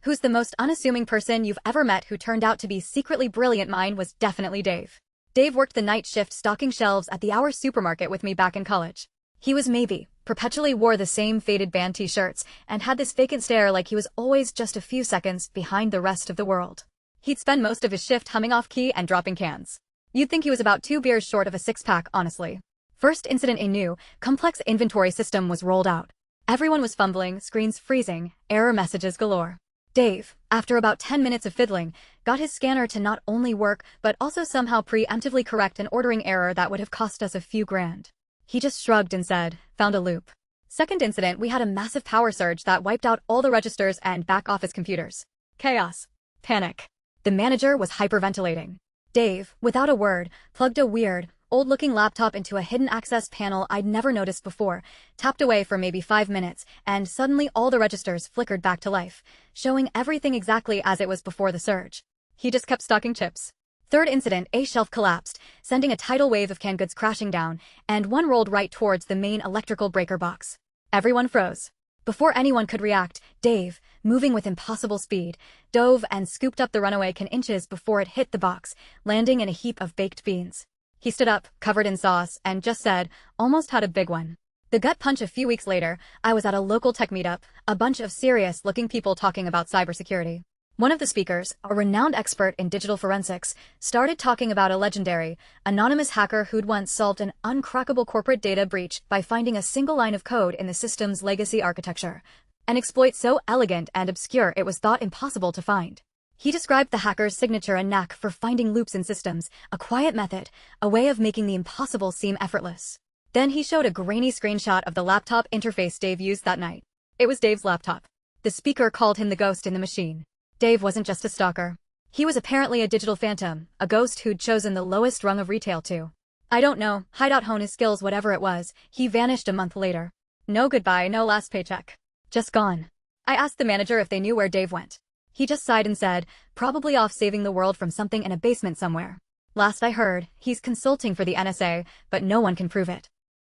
Who's the most unassuming person you've ever met who turned out to be secretly brilliant? Mine was definitely Dave. Dave worked the night shift stocking shelves at the Hour supermarket with me back in college. He was maybe, perpetually wore the same faded band t-shirts, and had this vacant stare like he was always just a few seconds behind the rest of the world. He'd spend most of his shift humming off key and dropping cans. You'd think he was about 2 beers short of a six-pack, honestly. First incident, a new, complex inventory system was rolled out. Everyone was fumbling, screens freezing, error messages galore. Dave, after about 10 minutes of fiddling, got his scanner to not only work but also somehow preemptively correct an ordering error that would have cost us a few grand. He just shrugged and said, "Found a loop." Second incident, we had a massive power surge that wiped out all the registers and back-office computers. Chaos. Panic. The manager was hyperventilating. Dave, without a word, plugged a weird, old-looking laptop into a hidden access panel I'd never noticed before, tapped away for maybe 5 minutes, and suddenly all the registers flickered back to life, showing everything exactly as it was before the surge. He just kept stocking chips. Third incident, a shelf collapsed, sending a tidal wave of canned goods crashing down, and one rolled right towards the main electrical breaker box. Everyone froze. Before anyone could react, Dave, moving with impossible speed, dove and scooped up the runaway can inches before it hit the box, landing in a heap of baked beans. He stood up, covered in sauce, and just said, "Almost had a big one." The gut punch. A few weeks later, I was at a local tech meetup, a bunch of serious-looking people talking about cybersecurity. One of the speakers, a renowned expert in digital forensics, started talking about a legendary, anonymous hacker who'd once solved an uncrackable corporate data breach by finding a single line of code in the system's legacy architecture, an exploit so elegant and obscure it was thought impossible to find. He described the hacker's signature, a knack for finding loops in systems, a quiet method, a way of making the impossible seem effortless. Then he showed a grainy screenshot of the laptop interface Dave used that night. It was Dave's laptop. The speaker called him the ghost in the machine. Dave wasn't just a stalker. He was apparently a digital phantom, a ghost who'd chosen the lowest rung of retail to, I don't know, hide out, hone his skills, whatever it was. He vanished a month later. No goodbye, no last paycheck. Just gone. I asked the manager if they knew where Dave went. He just sighed and said, "Probably off saving the world from something in a basement somewhere. Last I heard, he's consulting for the NSA, but no one can prove it."